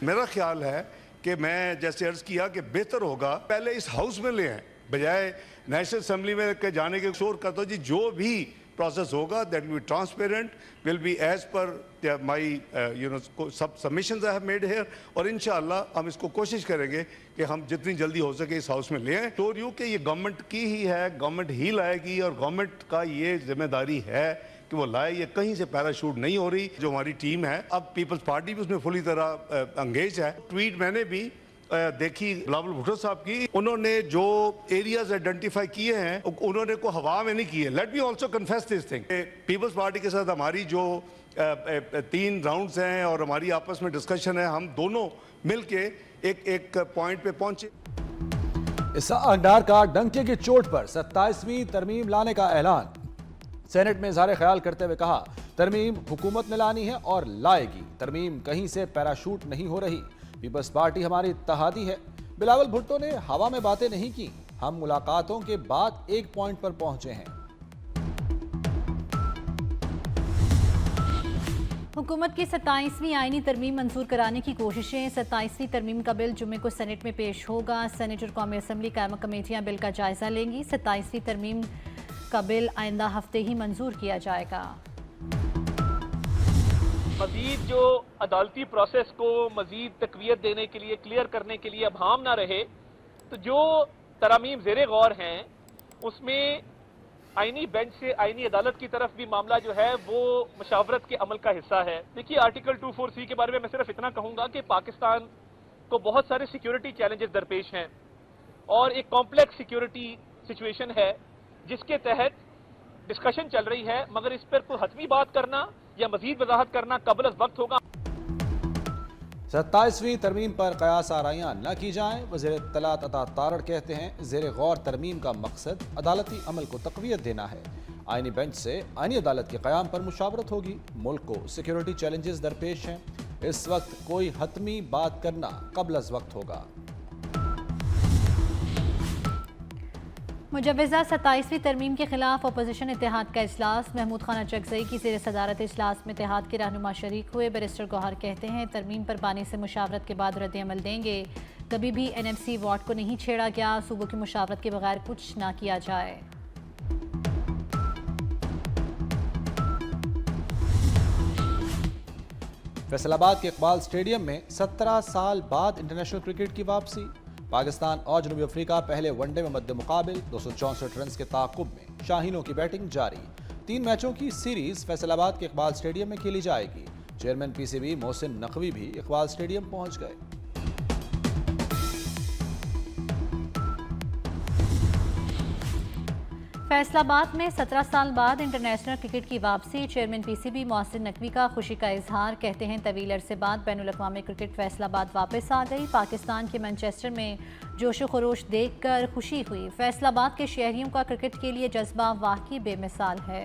मेरा ख्याल है कि मैं जैसे अर्ज किया कि बेहतर होगा पहले इस हाउस में ले आए बजाय नेशनल असेंबली में के जाने के शोर करता जी जो भी प्रोसेस होगा that will be transparent will be as per my sub submissions I have made here और इंशाअल्लाह हम इसको कोशिश करेंगे कि हम जितनी जल्दी हो सके इस हाउस में ले आए। तो यूँ कि ये गवर्नमेंट की ही है, गवर्नमेंट ही लाएगी और गवर्नमेंट का ये जिम्मेदारी है कि वो लाए। ये कहीं से पैराशूट नहीं हो रही। जो हमारी टीम है, अब पीपल्स पार्टी भी उसमें फुली तरह एंगेज है। ट्वीट मैंने भी देखी बिलावल भुट्टो साहब की, उन्होंने जो एरियाज आइडेंटिफाई किए हैं उन्होंने को हवा में नहीं किए। Let me also confess this thing, peoples party के साथ हमारी जो 3 राउंड्स हैं और हमारी आपस में डिस्कशन है, हम दोनों मिलके एक पॉइंट पे पहुंचे। इसहाक डार का डंके की चोट पर 27वीं तरमीम लाने का ऐलान। सेनेट में इजहार ख्याल करते हुए कहा, तरमीम हुकूमत ने लानी है और लाएगी। तरमीम कहीं से पैराशूट नहीं हो रही। पीपल्स पार्टी हमारी इत्तेहादी है। बिलावल भुट्टो ने हवा में बातें नहीं की। हम मुलाकातों के बाद एक पॉइंट पर पहुंचे हैं। हुकूमत की 27वीं आईनी तरमीम मंजूर कराने की कोशिशें। 27वीं तरमीम का बिल जुम्मे को सेनेट में पेश होगा। सेनेट और कौमी असम्बली कायमा कमेटियां बिल का जायजा लेंगी। 27वीं तरमीम का बिल आइंदा हफ्ते ही मंजूर किया जाएगा। मजीद जो अदालती प्रोसेस को मजीद तकवीयत देने के लिए, क्लियर करने के लिए अब हम ना रहे, तो जो तरामीम ज़ेरे गौर हैं उसमें आईनी बेंच से आईनी अदालत की तरफ भी मामला जो है वो मुशावरत के अमल का हिस्सा है। देखिए, आर्टिकल 24C के बारे में मैं सिर्फ इतना कहूंगा कि पाकिस्तान को बहुत सारे सिक्योरिटी चैलेंजेस दरपेश हैं और एक कॉम्प्लेक्स सिक्योरिटी सिचुएशन है जिसके तहत डिस्कशन चल रही है, मगर इस पर कोई हतमी बात करना या मजीद वजाहत करना कबल अज़ वक्त होगा। 27वीं तरमीम पर कयास आराइयां न की जाएं। वज़ीर इत्तलात अता तारड़ कहते हैं, ज़ेरे गौर तरमीम का मकसद अदालती अमल को तक़वियत देना है। आईनी बेंच से आईनी अदालत के क़याम पर मुशावरत होगी। मुल्क को सिक्योरिटी चैलेंजेस दरपेश हैं। इस वक्त कोई हतमी बात करना कबल अज़ वक्त होगा। मुजव्वज़ा 27वीं तरमीम के खिलाफ अपोजिशन इत्तेहाद का इजलास। महमूद खान अचकज़ई की ज़ेर सदारत इजलास में इत्तेहाद के रहनुमा शरीक हुए। बैरिस्टर गौहर कहते हैं, तरमीम पर बानी से मुशावरत के बाद रद्द-ए-अमल देंगे। कभी भी NMC वार्ड को नहीं छेड़ा गया। सूबों की मुशावरत के बगैर कुछ ना किया जाए। फैसलाबाद के इकबाल स्टेडियम में 17 साल बाद इंटरनेशनल क्रिकेट की वापसी। पाकिस्तान और जनूबी अफ्रीका पहले वनडे में मद्दे मुकाबिल 264 रन के ताक़ुब में शाहीनों की बैटिंग जारी। 3 मैचों की सीरीज फैसलाबाद के इकबाल स्टेडियम में खेली जाएगी। चेयरमैन PCB मोहसिन नकवी भी इकबाल स्टेडियम पहुंच गए। फैसलाबाद में 17 साल बाद इंटरनेशनल क्रिकेट की वापसी। चेयरमैन PCB मोहसिन नकवी का खुशी का इजहार। कहते हैं, तवील अरसे बाद बैनुल-अक़वामी क्रिकेट फैसलाबाद वापस आ गई। पाकिस्तान के मैनचेस्टर में जोश खरोश देखकर खुशी हुई। फैसलाबाद के शहरियों का क्रिकेट के लिए जज्बा वाकई बेमिसाल है।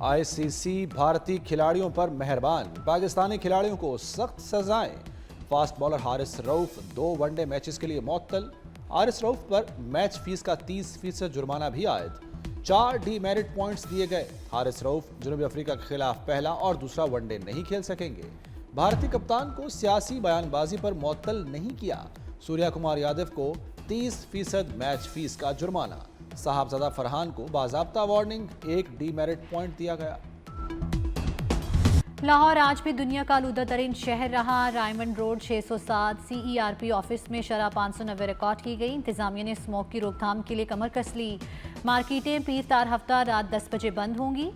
ICC भारतीय खिलाड़ियों पर मेहरबान। पाकिस्तानी खिलाड़ियों को सख्त सजाएं। Fast bowler Haris Rauf 2 one day matches के लिए मुअत्तल। हारिस रऊफ पर मैच फीस का 30% जुर्माना भी आयद। 4 डीमेरिट पॉइंट्स दिए गए। हारिस रऊफ जनूबी अफ्रीका के खिलाफ पहला और दूसरा वनडे नहीं खेल सकेंगे। भारतीय कप्तान को सियासी बयानबाजी पर मुअत्तल नहीं किया। सूर्या कुमार यादव को 30% मैच फीस का जुर्माना। साहबजादा फरहान को बाज़ाब्ता वार्निंग, 1 डीमेरिट पॉइंट दिया गया। लाहौर आज भी दुनिया का आलूदा तरीन शहर रहा। रायमंड रोड 607 CERP ऑफिस में शराब 590 रिकॉर्ड की गई। इंतजामिया ने स्मोक की रोकथाम के लिए कमर कस ली। मार्केटें पीर तार हफ्ता रात 10 बजे बंद होंगी।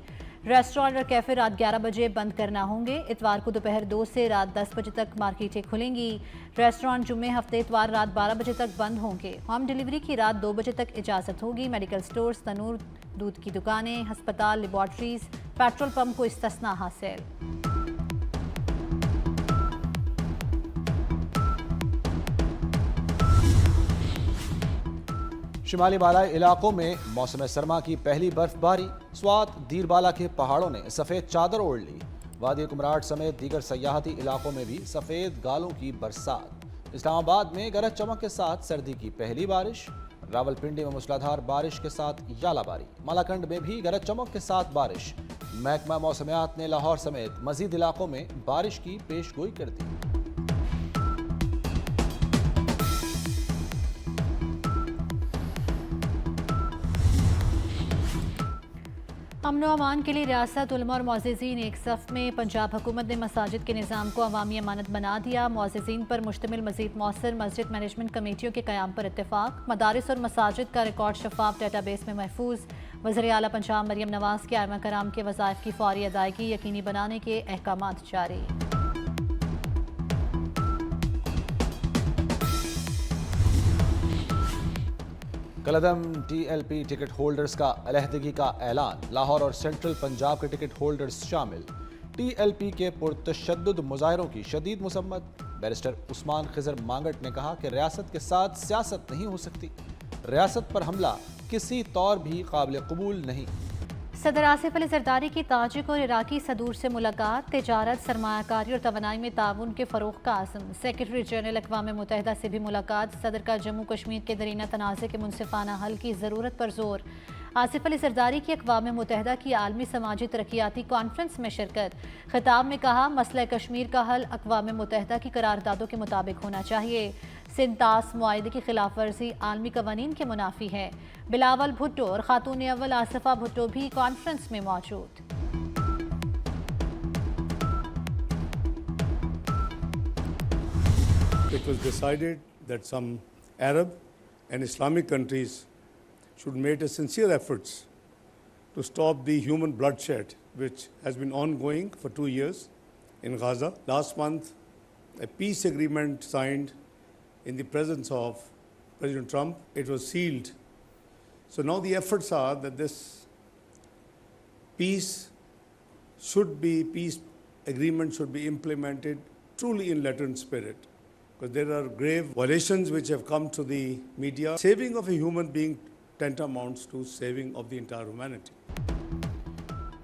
रेस्टोरेंट और कैफे रात 11 बजे बंद करना होंगे। इतवार को दोपहर 2 से रात 10 बजे तक मार्केटें खुलेंगी। रेस्टोरेंट जुम्मे हफ्ते इतवार रात 12 बजे तक बंद होंगे। होम डिलीवरी की रात 2 बजे तक इजाज़त होगी। मेडिकल स्टोर्स, तनूर, दूध की दुकानें, हस्पताल, लेबॉर्ट्रीज, पेट्रोल पंप को इस्तिस्ना हासिल। शिमाली बालाई इलाकों में मौसम सरमा की पहली बर्फबारी। स्वात दीरबाला के पहाड़ों ने सफ़ेद चादर ओढ़ ली। वादी कुमराट समेत दीगर सयाहती इलाकों में भी सफ़ेद गालों की बरसात। इस्लामाबाद में गरज चमक के साथ सर्दी की पहली बारिश। रावलपिंडी में मूसलाधार बारिश के साथ यालाबारी, मालाकंड में भी गरज चमक के साथ बारिश। महकमा मौसमियात ने लाहौर समेत मजीद इलाकों में बारिश की पेशगोई कर दी। अमन व अमान के लिए रियासत उलमा और मुअज़्ज़िज़ीन एक सफ़ में। पंजाब हुकूमत ने मसाजिद के निज़ाम को अवामी अमानत बना दिया। मुअज़्ज़िज़ीन पर मुश्तमिल मज़ीद मौसर मस्जिद मैनेजमेंट कमेटियों के क़याम पर इत्तेफाक। मदारिस और मसाजिद का रिकॉर्ड शफाफ डेटाबेस में महफूज। वज़ीर आला पंजाब मरियम नवाज़ के आइमा कराम के वज़ाइफ की फौरी अदायगी यकीनी बनाने के अहकामात जारी। कलदम TLP टिकट होल्डर्स का अलहदगी का ऐलान, लाहौर और सेंट्रल पंजाब के टिकट होल्डर्स शामिल। TLP के पुरतशद्दुद मुजाहिरों की शदीद मुसम्मत। बैरिस्टर उस्मान खिजर मांगट ने कहा कि रियासत के साथ सियासत नहीं हो सकती, रियासत पर हमला किसी तौर भी काबिल कबूल नहीं। सदर आसिफ अली जरदारी की ताजिक और इराकी सदूर से मुलाकात, तिजारत, सरमायाकारी और तवानाई में ताउन के फ़रोग़ का आज़म। सेक्रेटरी जनरल अक़वाम मुत्तहिदा से भी मुलाकात। सदर का जम्मू कश्मीर के दरीना तनाज़े के मुनसिफ़ाना हल की ज़रूरत पर जोर। आसिफ अली जरदारी की अक़वाम मुत्तहिदा की आलमी समाजी तरक्याती कॉन्फ्रेंस में शिरकत। खिताब में कहा, मसला कश्मीर का हल अक़वाम मुत्तहिदा की करारदादों के मुताबिक होना चाहिए। सिंतास मुआहदे की खिलाफ वर्जी आलमी कवानीन के मुनाफी है। बिलावल भुट्टो और खातून अव्वल आसिफा भुट्टो भी कॉन्फ्रेंस में मौजूद। It was decided that some Arab and Islamic countries should make a sincere efforts to stop the human bloodshed which has been ongoing for 2 years in Gaza. Last month, a peace agreement signed in the presence of President Trump. It was sealed. So now the efforts are that this peace agreement should be implemented truly in letter and spirit. Because there are grave violations which have come to the media. Saving of a human being tantamounts to saving of the entire humanity.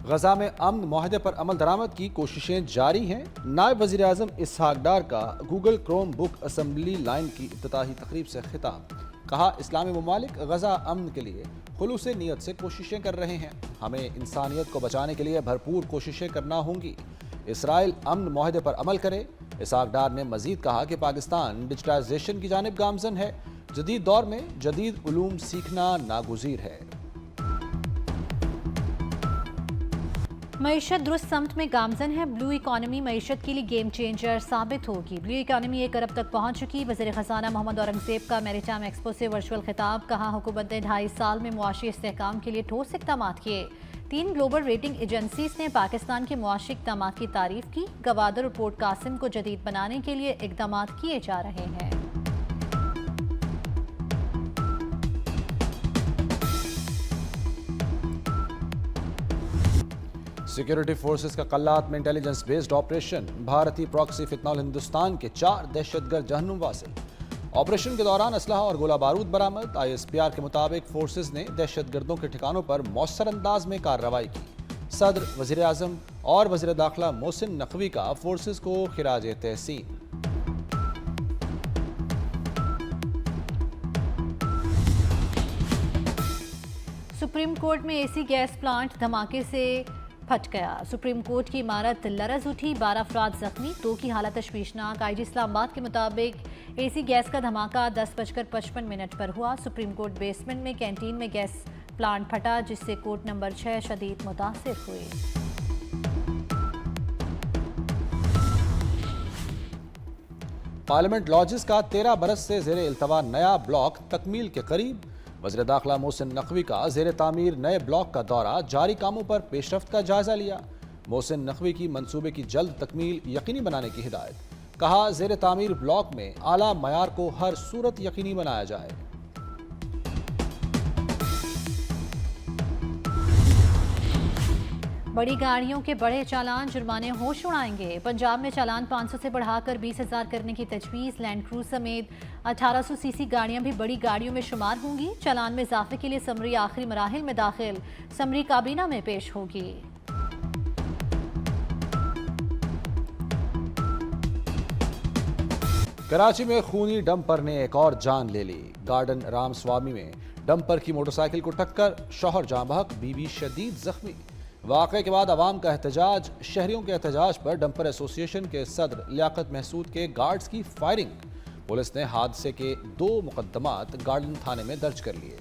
गजा में अमन मुआहदे पर अमल दरामद की कोशिशें जारी हैं। नायब वज़ीर आज़म इसहाक डार का Google Chrome book assembly line की इफ्तिताही तकरीब से खिताब। कहा, इस्लामी ममालिक गजा अमन के लिए खुलूस नीयत से कोशिशें कर रहे हैं। हमें इंसानियत को बचाने के लिए भरपूर कोशिशें करना होंगी। इसराइल अमन मुआहदे पर अमल करे। इसहाक डार ने मजीद कहा कि पाकिस्तान डिजिटाइजेशन की जानिब गामजन है। जदीद दौर में जदीद उलूम सीखना नागुज़ीर है। मईशत दुरुस्त समत में गामजन है। ब्लू इकॉनमी मईशत के लिए गेम चेंजर साबित होगी। ब्लू इकॉनमी 1 अरब तक पहुंच चुकी। वज़ीर ख़ज़ाना मोहम्मद औरंगज़ेब का मैरीटाइम एक्सपो से वर्चुअल खिताब। कहा, हुकूमत ने 2.5 साल में मुआशी इस्तेहकाम के लिए ठोस इक़दामात किए। 3 ग्लोबल रेटिंग एजेंसीज ने पाकिस्तान के मुआशी इक़दामात की तारीफ की। गवादर और पोर्ट कासिम को जदीद बनाने के लिए इक़दामात किए जा रहे हैं। सिक्योरिटी फोर्सेस का कल्लात में इंटेलिजेंस बेस्ड ऑपरेशन। भारतीय प्रॉक्सी फितनौल हिंदुस्तान के 4 दहशतगर्द जहन्नुम वासिल। ऑपरेशन के दौरान असलहा और गोला बारूद बरामद। ISPR के मुताबिक फोर्सेस ने दहशतगर्दों के ठिकानों पर मौसर अंदाज में कार्रवाई की। सदर, वज़ीर आज़म और वज़ीर दाखिला मोहसिन नकवी का फोर्सेस को खिराज तहसीन। सुप्रीम कोर्ट में AC गैस प्लांट धमाके से फट गया। सुप्रीम कोर्ट की इमारत लरज उठी। 12 अफराद जख्मी, 2 की हालत तशवीशनाक। IG इस्लामाबाद के मुताबिक AC गैस का धमाका 10:55 पर हुआ। सुप्रीम कोर्ट बेसमेंट में कैंटीन में गैस प्लांट फटा, जिससे कोर्ट नंबर 6 शदीद मुतासिर हुए। पार्लियामेंट लॉजेस का 13 बरस से ज़ेरे इल्तवा नया ब्लॉक तकमील के करीब। वज़ीर दाखिला मोहसिन नकवी का ज़ेरे तामीर नए ब्लॉक का दौरा, जारी कामों पर पेशरफ्त का जायजा लिया। मोहसिन नकवी की मंसूबे की जल्द तकमील यकीनी बनाने की हिदायत। कहा, ज़ेरे तामीर ब्लॉक में आला मयार को हर सूरत यकीनी बनाया जाए। बड़ी गाड़ियों के बड़े चालान जुर्माने होश उड़ाएंगे। पंजाब में चालान 500 से बढ़ाकर 20,000 करने की तजवीज़। लैंड क्रूज समेत 1800 सीसी गाड़ियां भी बड़ी गाड़ियों में शुमार होंगी। चालान में इजाफे के लिए समरी आखिरी मराहिल में दाखिल। समरी काबीना में पेश होगी। कराची में खूनी डंपर ने एक और जान ले ली। गार्डन रामस्वामी में डंपर की मोटरसाइकिल को टक्कर, शौहर जाँ बहक, बीवी शदीद जख्मी। वाक़े के बाद अवाम का एहतजाज। शहरियों के एहतजाज पर डंपर एसोसिएशन के सदर लियाकत महसूद के गार्ड्स की फायरिंग। पुलिस ने हादसे के 2 मुकदमात गार्डन थाने में दर्ज कर लिए।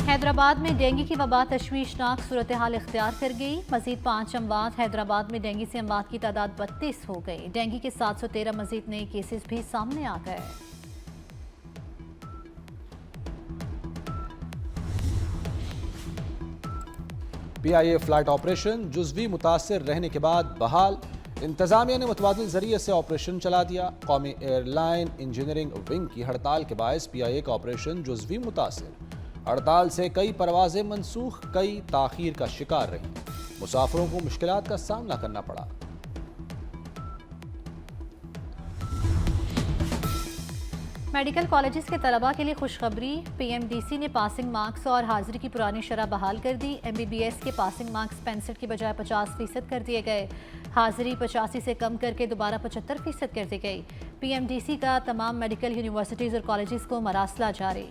हैदराबाद में डेंगू की वबा तशवीशनाक सूरत हाल इख्तियार कर गई। मजीद 5 अमवात। हैदराबाद में डेंगू से अमवात की तादाद 32 हो गई। डेंगू के 713 मजीद नए केसेस भी सामने आ गए। PIA फ्लाइट ऑपरेशन जुज़वी मुतासिर रहने के बाद बहाल। इंतजामिया ने मुतबादिल जरिए से ऑपरेशन चला दिया। कौमी एयरलाइन इंजीनियरिंग विंग की हड़ताल के बायस PIA का ऑपरेशन जुज़वी मुतासिर। हड़ताल से कई परवाजें मनसूख, कई ताखीर का शिकार रहीं। मुसाफिरों को मुश्किलात का सामना करना पड़ा। मेडिकल कॉलेजेस के तलबा के लिए खुशखबरी। PMDC ने पासिंग मार्क्स और हाजिरी की पुरानी शरह बहाल कर दी। MBBS के पासिंग मार्क्स 65 की बजाय 50% कर दिए गए। हाजिरी 85 से कम करके दोबारा 75% कर दी गई। PMDC का तमाम मेडिकल यूनिवर्सिटीज़ और कॉलेजेस को मरासला जारी।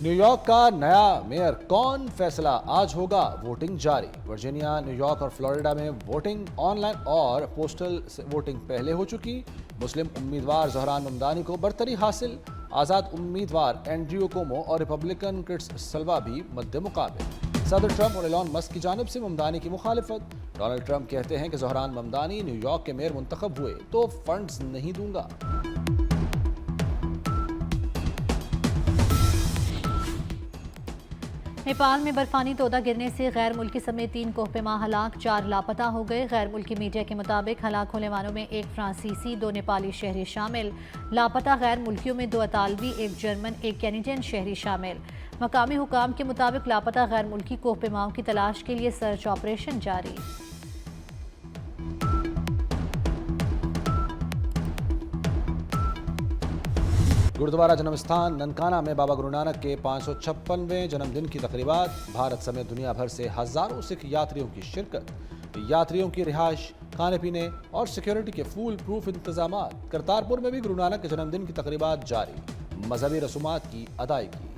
न्यूयॉर्क का नया मेयर कौन, फैसला आज होगा। वोटिंग जारी। वर्जीनिया, न्यूयॉर्क और फ्लोरिडा में वोटिंग ऑनलाइन और पोस्टल वोटिंग पहले हो चुकी। मुस्लिम उम्मीदवार ज़ोहरान ममदानी को बरतरी हासिल। आज़ाद उम्मीदवार एंड्रयू कोमो और रिपब्लिकन क्रिस सल्वा भी मद्दे मुकाबले। सदर ट्रंप और एलॉन मस्क की जानिब से ममदानी की मुखालिफत। डोनाल्ड ट्रंप कहते हैं कि ज़ोहरान ममदानी न्यूयॉर्क के मेयर मुंतखब हुए तो फंड्स नहीं दूंगा। नेपाल में बर्फानी तोदा गिरने से गैर मुल्की समेत 3 कोहपेमा हलाक, 4 लापता हो गए। गैर मुल्की मीडिया के मुताबिक हलाक होने वालों में 1 फ्रांसीसी, 2 नेपाली शहरी शामिल। लापता गैर मुल्कियों में 2 अतालवी, 1 जर्मन, 1 कैनेडियन शहरी शामिल। मकामी हुकाम के मुताबिक लापता गैर मुल्की कोहपेमाओं की तलाश के लिए सर्च ऑपरेशन जारी। गुरुद्वारा जन्मस्थान ननकाना में बाबा गुरु नानक के 556वें जन्मदिन की तकरीबात। भारत समेत दुनिया भर से हजारों सिख यात्रियों की शिरकत। यात्रियों की रिहाइश, खाने पीने और सिक्योरिटी के फूल प्रूफ इंतजाम। करतारपुर में भी गुरु नानक के जन्मदिन की तकरीबात जारी। मजहबी रसूमात की अदायगी।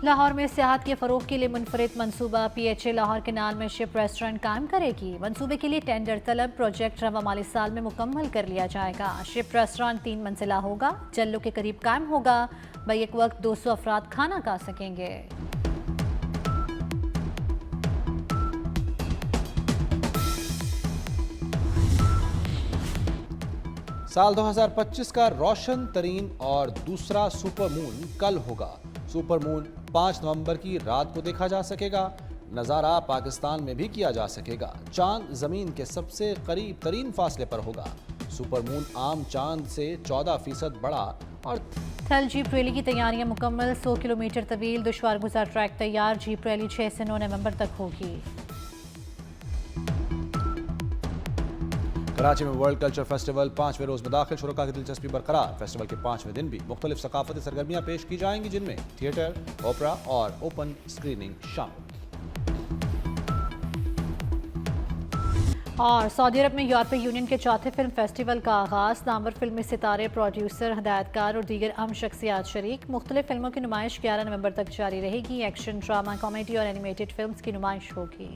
लाहौर में सियाहत के फ़रोग के लिए मुनफरिद मनसूबा। PHA लाहौर केनाल में शिप रेस्टोरेंट कायम करेगी। मनसूबे के लिए टेंडर तलब। प्रोजेक्ट रवा माली साल में मुकम्मल कर लिया जाएगा। शिप रेस्टोरेंट 3 मंजिला होगा, जल्लों के करीब कायम होगा। बैक वक्त 200 अफराद खाना खा सकेंगे। साल 2025 का रोशन तरीन और दूसरा सुपर मून कल होगा। सुपर मून 5 नवंबर की रात को देखा जा सकेगा। नज़ारा पाकिस्तान में भी किया जा सकेगा। चांद ज़मीन के सबसे करीब तरीन फासले पर होगा। सुपर मून आम चांद से 14% बड़ा और थल जीप रैली की तैयारियां मुकम्मल। 100 किलोमीटर तवील दुश्वार गुजार ट्रैक तैयार। जीप रैली 6 से 9 नवंबर तक होगी। कराची में वर्ल्ड कल्चर फेस्टिवल 5वें रोज में दाखिल। शुरका की दिलचस्पी बरकरार। फेस्टिवल के 5वें दिन भी मुख्तलिफ सकाफती सरगर्मियां पेश की जाएंगी, जिनमें थिएटर, ओपरा और ओपन स्क्रीनिंग शामिल। और सऊदी अरब में यूरोपीय यूनियन के 4थे फिल्म फेस्टिवल का आगाज। नामवर फिल्मी सितारे, प्रोड्यूसर, हदायतकार और दीगर अहम शख्सियात शरीक। मुख्तलिफ फिल्मों की नुमाइश 11 नवंबर तक जारी रहेगी। एक्शन, ड्रामा, कॉमेडी और एनिमेटेड फिल्म्स की नुमाइश होगी।